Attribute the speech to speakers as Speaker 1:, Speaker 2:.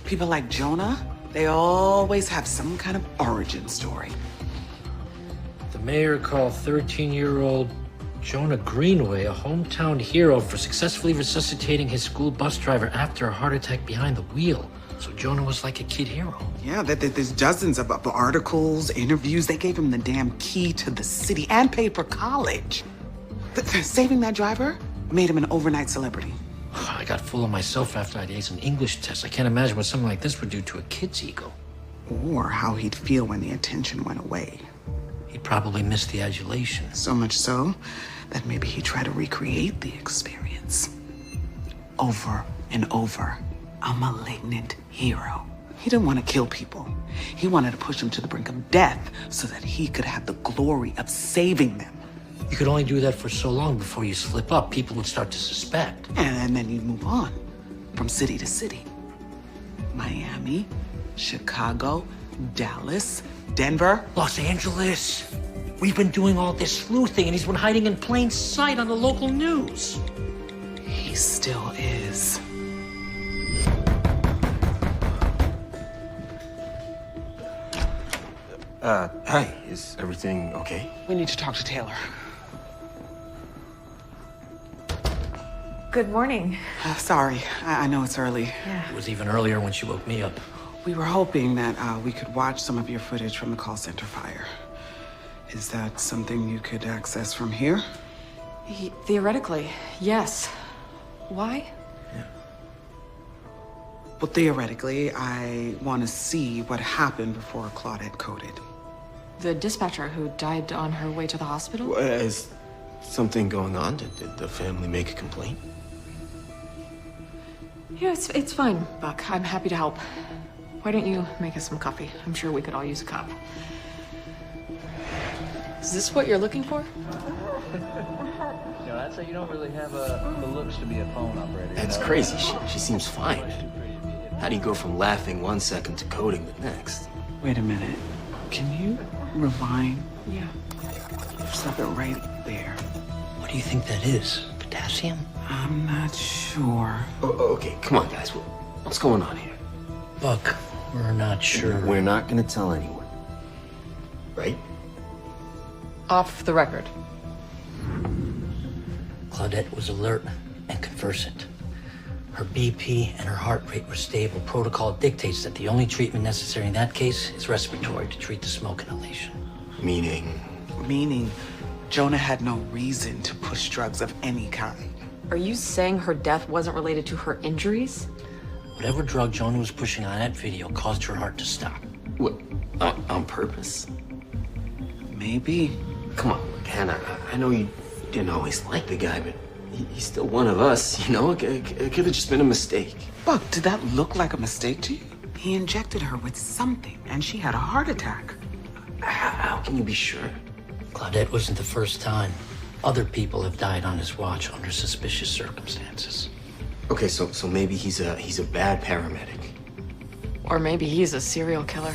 Speaker 1: People like Jonah, they always have some kind of origin story.
Speaker 2: The mayor called 13-year-old Jonah Greenway a hometown hero for successfully resuscitating his school bus driver after a heart attack behind the wheel. So Jonah was like a kid hero.
Speaker 1: Yeah, there's dozens of articles, interviews. They gave him the damn key to the city and paid for college. Saving that driver made him an overnight celebrity.
Speaker 2: I got full of myself after I'd aced an English test. I can't imagine what something like this would do to a kid's ego.
Speaker 1: Or how he'd feel when the attention went away.
Speaker 2: He'd probably miss the adulation.
Speaker 1: So much so that maybe he'd try to recreate the experience. Over and over. A malignant hero. He didn't want to kill people. He wanted to push them to the brink of death so that he could have the glory of saving them.
Speaker 2: You could only do that for so long before you slip up. People would start to suspect.
Speaker 1: And then you'd move on from city to city. Miami, Chicago, Dallas, Denver.
Speaker 2: Los Angeles. We've been doing all this sleuthing, and he's been hiding in plain sight on the local news.
Speaker 1: He still is.
Speaker 3: Hi, is everything okay?
Speaker 1: We need to talk to Taylor.
Speaker 4: Good morning.
Speaker 1: Sorry, I know it's early.
Speaker 4: Yeah.
Speaker 2: It was even earlier when she woke me up.
Speaker 1: We were hoping that we could watch some of your footage from the call center fire. Is that something you could access from here?
Speaker 4: Theoretically, yes. Why?
Speaker 1: Well, theoretically, I want to see what happened before Claudette coded.
Speaker 4: The dispatcher who died on her way to the hospital?
Speaker 3: Is something going on? Did the family make a complaint?
Speaker 4: Yeah, it's fine, Buck. I'm happy to help. Why don't you make us some coffee? I'm sure we could all use a cup. Is this what you're looking for?
Speaker 5: You know, I'd say you don't really have the looks to be a phone operator.
Speaker 3: That's crazy. She seems fine. How do you go from laughing 1 second to coding the next?
Speaker 1: Wait a minute. Can you rewind?
Speaker 4: Yeah.
Speaker 1: Stop it right there.
Speaker 2: What do you think that is? Potassium?
Speaker 1: I'm not sure.
Speaker 3: Oh, okay, come on, guys. What's going on here?
Speaker 2: Buck, we're not sure.
Speaker 3: We're not gonna tell anyone. Right?
Speaker 4: Off the record.
Speaker 2: Claudette was alert and conversant. Her BP and her heart rate were stable. Protocol dictates that the only treatment necessary in that case is respiratory to treat the smoke inhalation.
Speaker 1: Meaning, Jonah had no reason to push drugs of any kind.
Speaker 4: Are you saying her death wasn't related to her injuries?
Speaker 2: Whatever drug Jonah was pushing on that video caused her heart to stop.
Speaker 3: What? On purpose?
Speaker 1: Maybe.
Speaker 3: Come on, look, Hannah. I know you didn't always like the guy, but he's still one of us, you know? It could have just been a mistake.
Speaker 1: Buck, did that look like a mistake to you? He injected her with something, and she had a heart attack.
Speaker 3: How can you be sure?
Speaker 2: Claudette wasn't the first time. Other people have died on his watch under suspicious circumstances.
Speaker 3: Okay, so maybe he's a bad paramedic.
Speaker 4: Or maybe he's a serial killer.